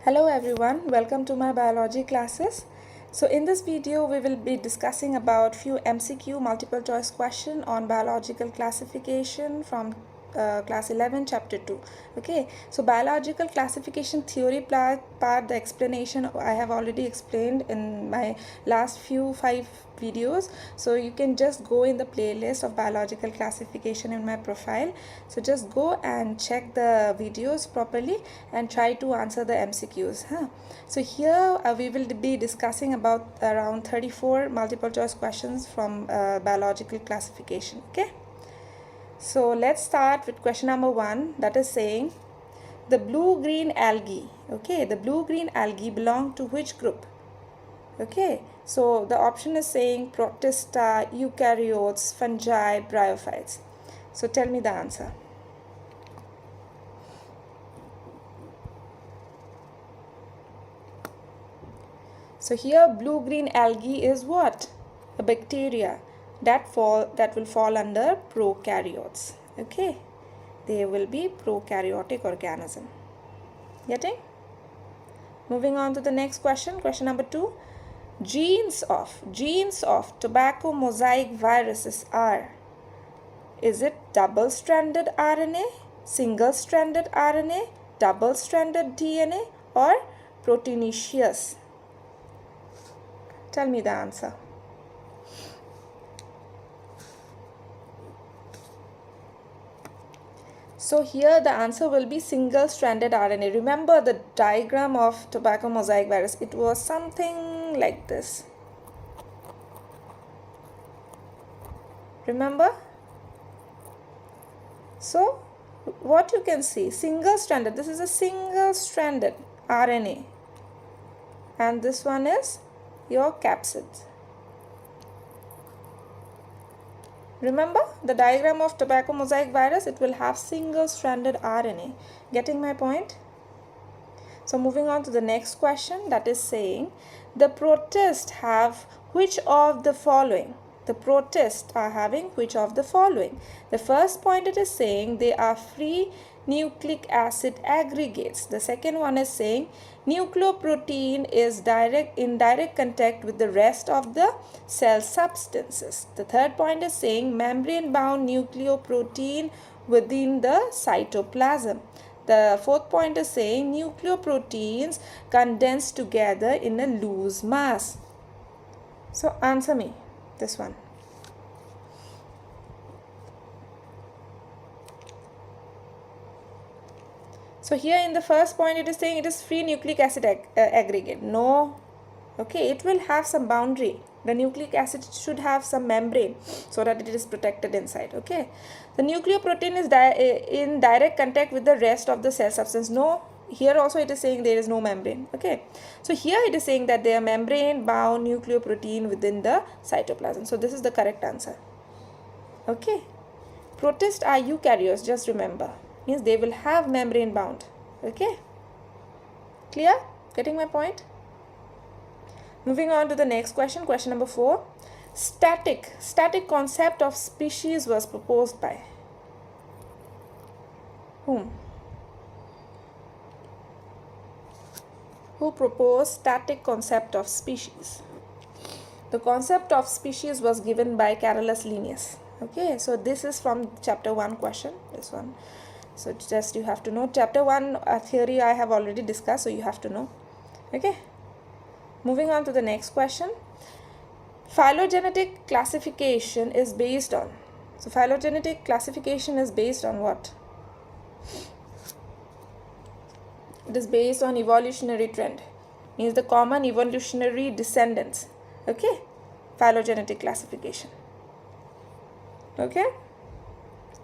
Hello everyone, welcome to my biology classes. So in this video we will be discussing about few MCQ multiple choice question on biological classification from class 11 chapter 2. Okay, so biological classification theory part, the explanation I have already explained in my last five videos, so you can just go in the playlist of biological classification in my profile. So just go and check the videos properly and try to answer the MCQs. So here we will be discussing about around 34 multiple choice questions from biological classification. Okay, so let's start with question number 1, that is saying the blue-green algae. Okay, the blue-green algae belong to which group? Okay, so the option is saying protista, eukaryotes, fungi, bryophytes. So tell me the answer. So here blue-green algae is what? A bacteria that will fall under prokaryotes. Okay, they will be prokaryotic organism. Getting? Moving on to the next question, question number 2. Genes of tobacco mosaic viruses are, is it double-stranded RNA, single-stranded RNA, double-stranded DNA, or proteinaceous? Tell me the answer. So here the answer will be single-stranded RNA. Remember the diagram of tobacco mosaic virus. It was something like this. Remember? So what you can see, single-stranded. This is a single-stranded RNA. And this one is your capsid. Remember the diagram of tobacco mosaic virus, it will have single-stranded RNA. Getting my point? So moving on to the next question, that is saying the protists have which of the following? The protists are having which of the following? The first point, it is saying they are free nucleic acid aggregates. The second one is saying nucleoprotein is in direct contact with the rest of the cell substances. The third point is saying membrane bound nucleoprotein within the cytoplasm. The fourth point is saying nucleoproteins condense together in a loose mass. So answer me this one. So here in the first point it is saying it is free nucleic acid aggregate. No. Okay, it will have some boundary. The nucleic acid should have some membrane so that it is protected inside. Okay. The nucleoprotein is in direct contact with the rest of the cell substance. No. Here also it is saying there is no membrane. Okay. So here it is saying that they are membrane bound nucleoprotein within the cytoplasm. So this is the correct answer. Okay. Protists are eukaryotes, just remember. Means they will have membrane bound. Okay. Clear? Getting my point? Moving on to the next question, question number 4. Static concept of species was proposed by whom? Who proposed static concept of species? The concept of species was given by Carolus Linnaeus. Okay, so this is from chapter 1 question, this one. So just you have to know. Chapter 1 theory I have already discussed, so you have to know. Okay. Moving on to the next question. Phylogenetic classification is based on. So phylogenetic classification is based on what? It is based on evolutionary trend. Means the common evolutionary descendants. Okay. Phylogenetic classification. Okay.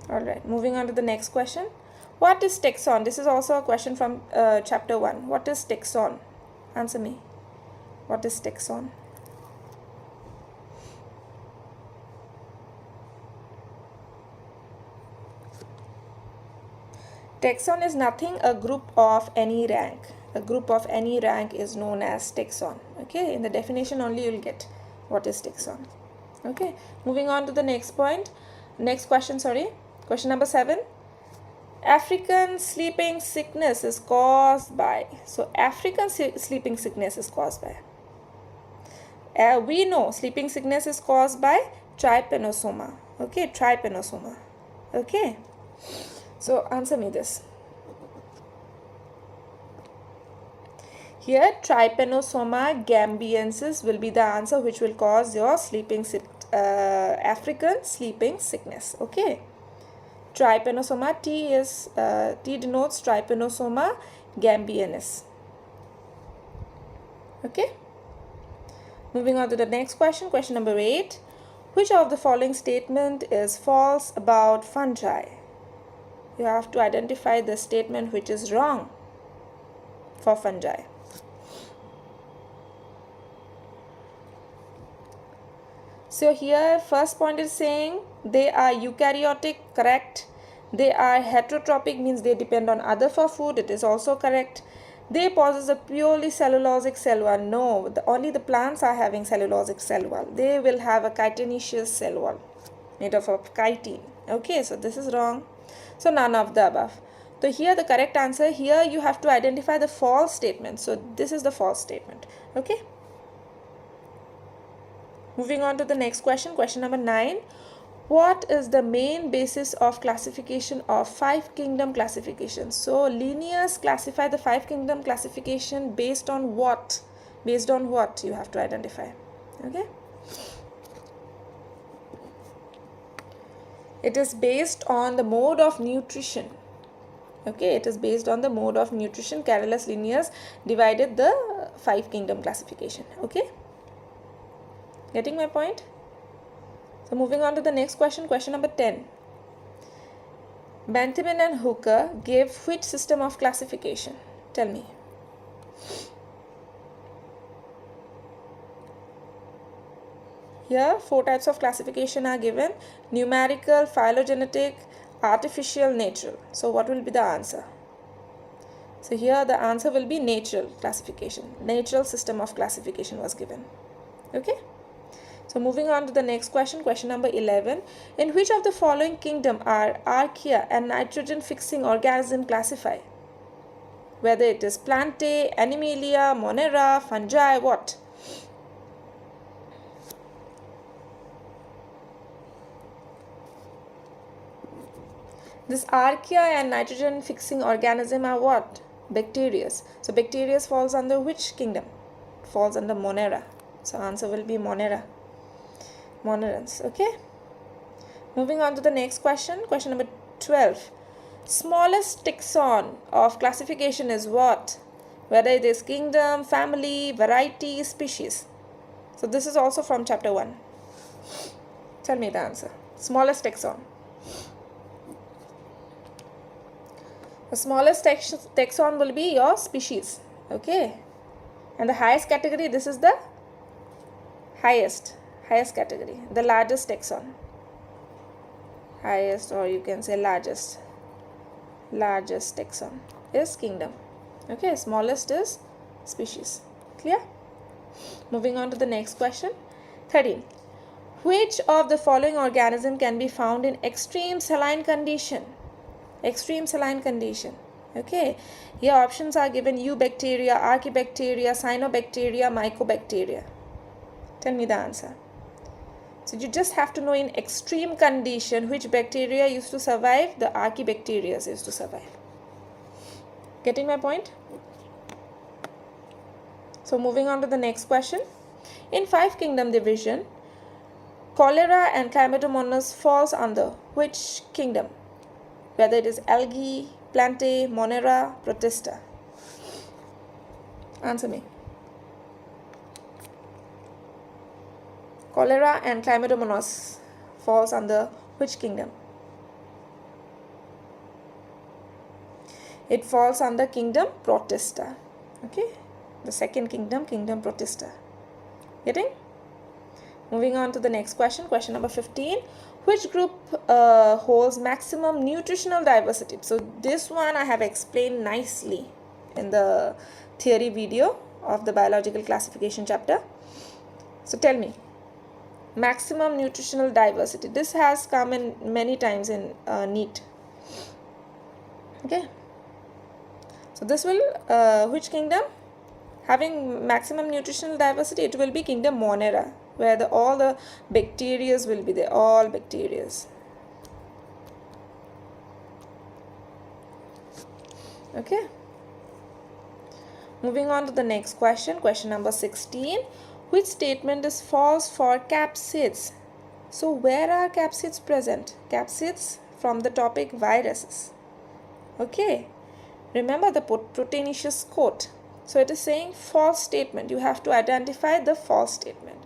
Alright. Moving on to the next question. What is taxon? This is also a question from chapter 1. What is taxon? Answer me. What is taxon? Taxon is nothing, a group of any rank. A group of any rank is known as taxon. Okay, in the definition only you will get what is taxon. Okay, moving on to the next point. Next question, sorry. Question number 7. African sleeping sickness is caused by. So African sleeping sickness is caused by. We know sleeping sickness is caused by trypanosoma. Okay, trypanosoma. Okay. So answer me this. Here trypanosoma gambiensis will be the answer which will cause your African sleeping sickness. Okay. Trypanosoma, T denotes trypanosoma gambiensis. Okay. Moving on to the next question, question number 8. Which of the following statement is false about fungi? You have to identify the statement which is wrong for fungi. So here first point is saying they are eukaryotic, correct. They are heterotrophic, means they depend on other for food, it is also correct. They possess a purely cellulosic cell wall. No, only the plants are having cellulosic cell wall. They will have a chitinous cell wall made up of chitin. Okay, so this is wrong. So none of the above. So here the correct answer, here you have to identify the false statement. So this is the false statement. Okay. Moving on to the next question, question number 9. What is the main basis of classification of 5 kingdom classification? So Linnaeus classify the 5 kingdom classification based on what? Based on what you have to identify. Okay. It is based on the mode of nutrition. Okay, it is based on the mode of nutrition. Carolus Linnaeus divided the 5 kingdom classification. Okay. Getting my point? So moving on to the next question, question number 10. Bentham and Hooker gave which system of classification? Tell me. Here 4 types of classification are given: numerical, phylogenetic, artificial, natural. So what will be the answer? So here the answer will be natural classification. Natural system of classification was given. Okay. So moving on to the next question, question number 11. In which of the following kingdom are archaea and nitrogen fixing organism classified? Whether it is Plantae, Animalia, Monera, fungi, what? This archaea and nitrogen fixing organism are what? Bacteria. So bacteria falls under which kingdom? Falls under Monera. So answer will be Monera. Monerans. Okay. Moving on to the next question, question number 12. Smallest taxon of classification is what? Whether it is kingdom, family, variety, species. So this is also from chapter 1. Tell me the answer. Smallest taxon. The smallest taxon will be your species. Okay. And the highest category, this is the highest category, the largest taxon. Highest, or you can say largest taxon is kingdom. Okay, smallest is species. Clear? Moving on to the next question. 13. Which of the following organism can be found in extreme saline condition? Extreme saline condition. Okay, here options are given: eubacteria, archaebacteria, cyanobacteria, mycobacteria. Tell me the answer. So you just have to know in extreme condition which bacteria used to survive. The archaebacteria used to survive. Getting my point? So moving on to the next question. In 5 kingdom division, cholera and chlamydomonas falls under which kingdom? Whether it is algae, Plantae, Monera, Protista. Answer me. Cholera and chlamydomonas falls under which kingdom? It falls under kingdom Protista. Okay, the second kingdom, kingdom Protista. Getting? Moving on to the next question, question number 15. Which group holds maximum nutritional diversity? So this one I have explained nicely in the theory video of the biological classification chapter. So tell me, maximum nutritional diversity. This has come in many times in NEET. Okay, so this will which kingdom having maximum nutritional diversity? It will be kingdom Monera, where all the bacteria will be there, all bacteria. Okay, moving on to the next question, question number 16. Which statement is false for capsids? So where are capsids present? Capsids from the topic viruses. Okay, remember the proteinaceous coat. So it is saying false statement. You have to identify the false statement.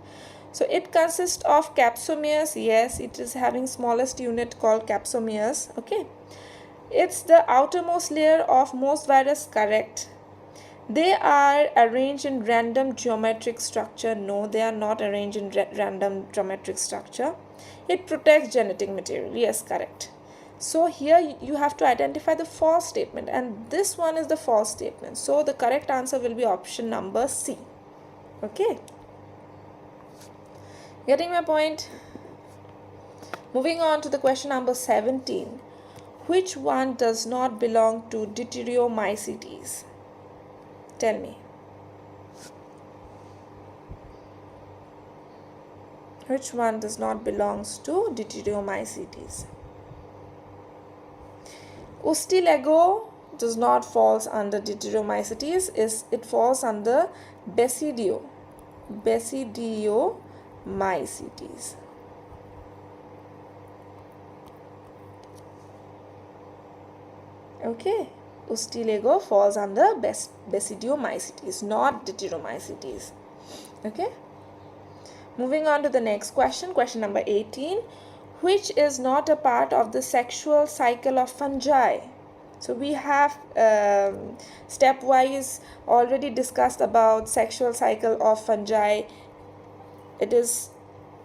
So it consists of capsomeres. Yes, it is having smallest unit called capsomeres. Okay, it's the outermost layer of most virus. Correct. They are arranged in random geometric structure. No, they are not arranged in random geometric structure. It protects genetic material. Yes, correct. So here you have to identify the false statement, and this one is the false statement. So the correct answer will be option number C. Okay. Getting my point? Moving on to the question number 17. Which one does not belong to Deuteromycetes? Tell me. Which one does not belong to Deuteromycetes? Ustilego does not fall under Deuteromycetes. It falls under Basidiomycetes. Okay, Ustilego falls under Basidiomycetes, not Deuteromycetes. Okay. Moving on to the next question, question number 18. Which is not a part of the sexual cycle of fungi? So we have stepwise already discussed about sexual cycle of fungi. It is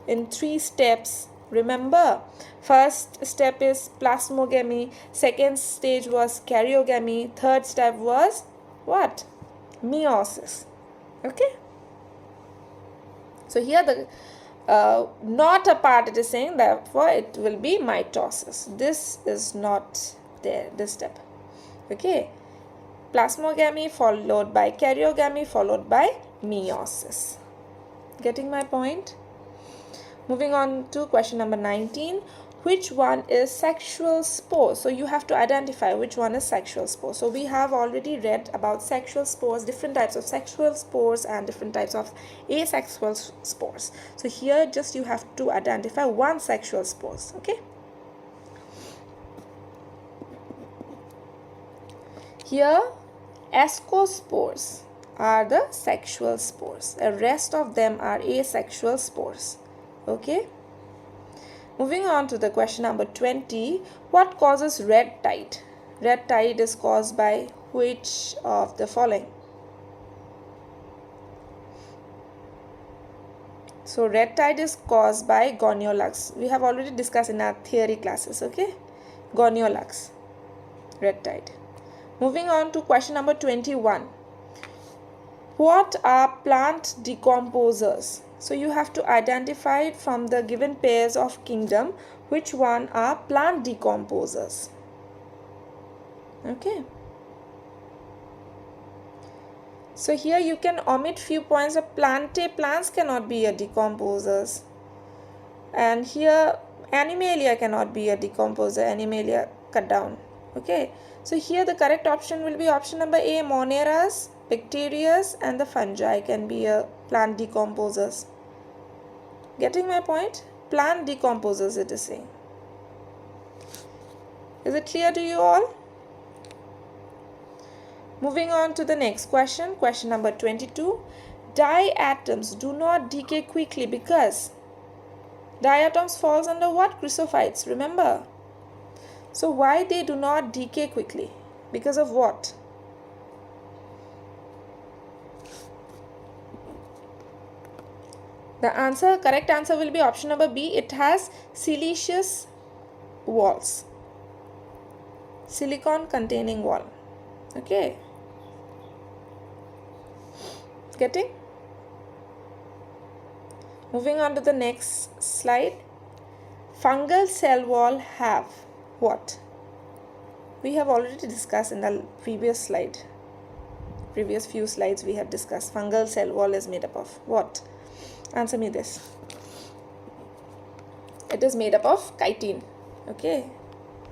in 3 steps. Remember, first step is plasmogamy, second stage was karyogamy, third step was what? Meiosis. Okay. So here the not a part, it is saying, therefore it will be mitosis. This is not there, this step. Okay, plasmogamy followed by karyogamy followed by meiosis. Getting my point? Moving on to question number 19. Which one is sexual spore? So you have to identify which one is sexual spore. So we have already read about sexual spores, different types of sexual spores and different types of asexual spores. So here just you have to identify one sexual spores. Okay. Here ascospores are the sexual spores. The rest of them are asexual spores. Okay. Moving on to the question number 20. What causes red tide? Red tide is caused by which of the following? So red tide is caused by goniolax. We have already discussed in our theory classes. Okay, goniolax, red tide. Moving on to question number 21. What are plant decomposers? So you have to identify it from the given pairs of kingdom which one are plant decomposers. Okay. So here you can omit few points of plants cannot be a decomposers. And here Animalia cannot be a decomposer. Animalia cut down. Okay. So here the correct option will be option number A, Moneras, bacterias and the fungi can be a plant decomposers. Getting my point? Plant decomposers it is saying. Is it clear to you all? Moving on to the next question, question number 22. Diatoms do not decay quickly because diatoms falls under what? Chrysophytes, remember? So why they do not decay quickly? Because of what? The answer, correct answer will be option number B. It has siliceous walls. Silicon containing wall. Okay. Getting? Moving on to the next slide. Fungal cell wall have what? We have already discussed in the previous few slides we have discussed. Fungal cell wall is made up of what? Answer me this. It is made up of chitin. Okay,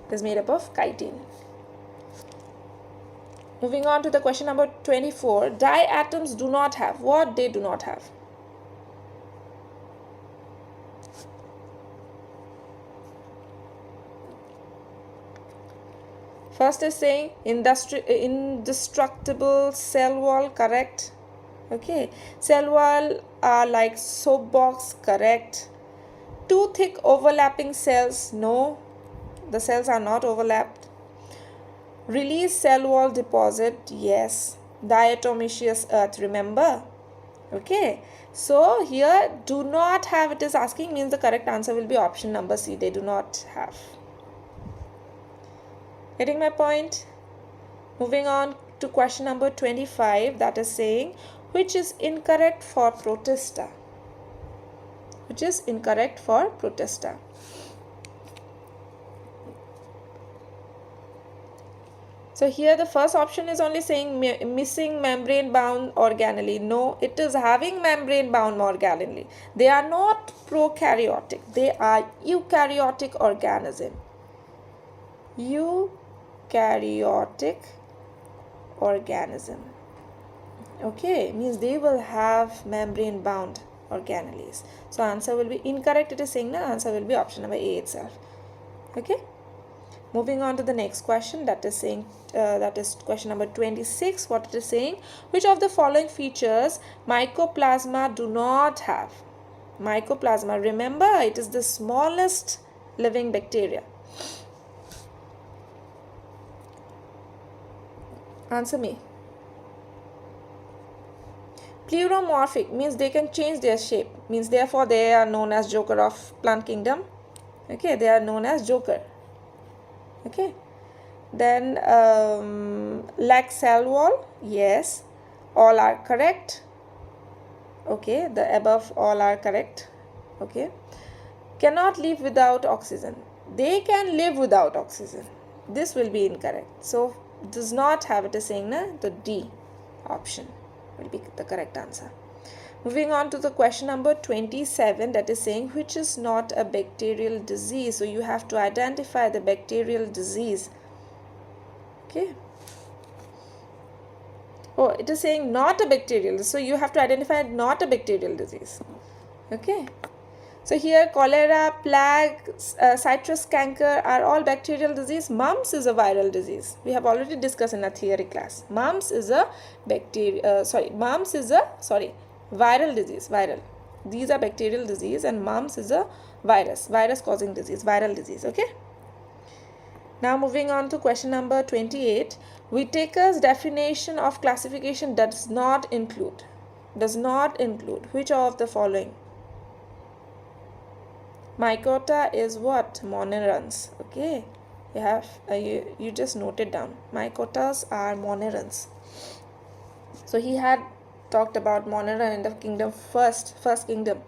it is made up of chitin. Moving on to the question number 24. Diatoms do not have what? They do not have. First is saying indestructible cell wall, correct. Okay, cell wall are like soap box, correct. Too thick overlapping cells, no, the cells are not overlapped. Release cell wall deposit, yes. Diatomaceous earth, remember. Okay, so here do not have, it is asking, means the correct answer will be option number C. They do not have. Getting my point? Moving on to question number 25, that is saying which is incorrect for Protista. Which is incorrect for Protista. So here the first option is only saying missing membrane bound organelle. No, it is having membrane bound organelle. They are not prokaryotic. They are eukaryotic organism. Eukaryotic organism. Okay, means they will have membrane bound organelles. So answer will be incorrect. It is saying the answer will be option number A itself. Okay. Moving on to the next question, that is saying that is question number 26. What it is saying, which of the following features mycoplasma do not have? Mycoplasma, remember, it is the smallest living bacteria. Answer me. Pleuromorphic means they can change their shape, means therefore they are known as joker of plant kingdom. Okay, they are known as joker. Okay, then lack cell wall, yes, all are correct. Okay, the above all are correct. Okay, cannot live without oxygen. They can live without oxygen. This will be incorrect. So does not have, it is saying the D option will be the correct answer. Moving on to the question number 27, that is saying which is not a bacterial disease. So you have to identify the bacterial disease. Okay. Oh, it is saying not a bacterial. So you have to identify not a bacterial disease. Okay. So here cholera, plague, citrus canker are all bacterial disease. Mumps is a viral disease. We have already discussed in a theory class. Mumps is a viral disease. Viral. These are bacterial disease and mumps is a virus causing disease, viral disease. Okay. Now moving on to question number 28. Whitaker's definition of classification does not include which of the following? Mycota is what? Mononeurons. Okay, you have you just note it down. Mycotas are mononeurons. So he had talked about monera in the kingdom first kingdom,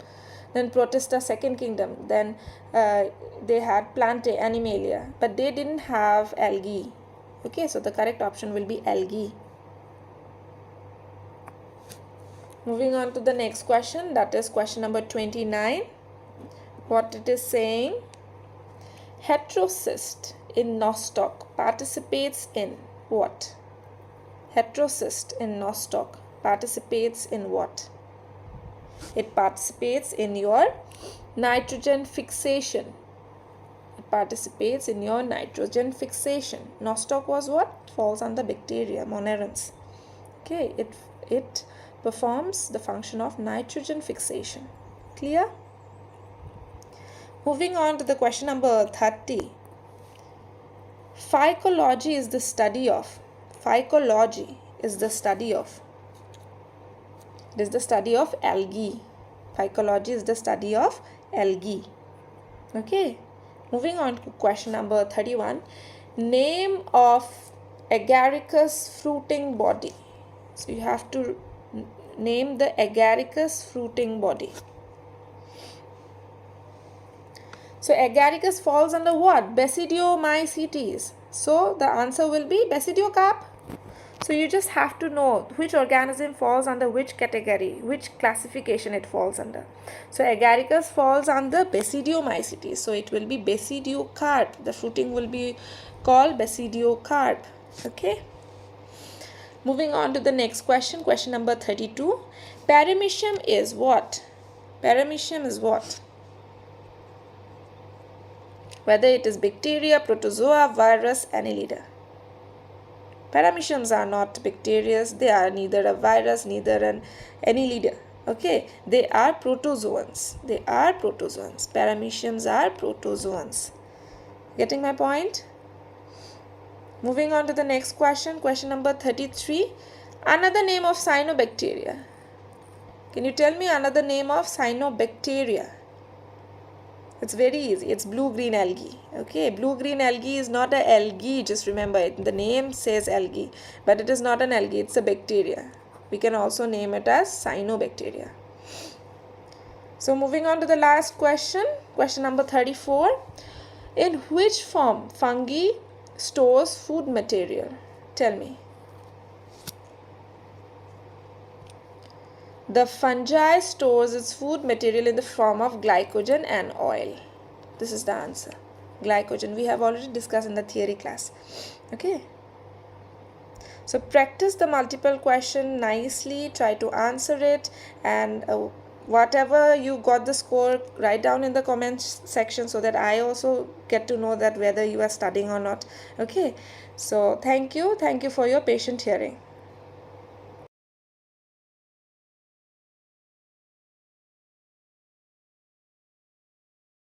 then Protista second kingdom, then they had Plantae, Animalia, but they didn't have algae. Okay, so the correct option will be algae. Moving on to the next question, that is question number 29. What it is saying, heterocyst in nostoc participates in what? Heterocyst in nostoc participates in what? It participates in your nitrogen fixation. It participates in your nitrogen fixation. Nostoc was what? Falls under bacteria, mononeurons. Okay, it performs the function of nitrogen fixation. Clear? Moving on to the question number 30. Phycology is the study of. Phycology is the study of. It is the study of algae. Phycology is the study of algae. Okay. Moving on to question number 31. Name of agaricus fruiting body. So you have to name the agaricus fruiting body. So agaricus falls under what? Basidiomycetes. So the answer will be basidiocarp. So you just have to know which organism falls under which category, which classification it falls under. So agaricus falls under basidiomycetes. So it will be basidiocarp. The fruiting will be called basidiocarp. Okay. Moving on to the next question, question number 32. Paramecium is what? Paramecium is what? Whether it is bacteria, protozoa, virus, annelida. Parameciums are not bacteria. They are neither a virus, neither an annelida. Okay, they are protozoans. They are protozoans. Parameciums are protozoans. Getting my point? Moving on to the next question, question number 33. Another name of cyanobacteria. Can you tell me another name of cyanobacteria? It's very easy. It's blue-green algae. Okay, blue-green algae is not an algae. Just remember it. The name says algae, but it is not an algae. It's a bacteria. We can also name it as cyanobacteria. So moving on to the last question, question number 34. In which form fungi stores food material? Tell me. The fungi stores its food material in the form of glycogen and oil. This is the answer. Glycogen. We have already discussed in the theory class. Okay. So practice the multiple question nicely. Try to answer it, and whatever you got the score, write down in the comments section so that I also get to know that whether you are studying or not. Okay. So thank you for your patient hearing.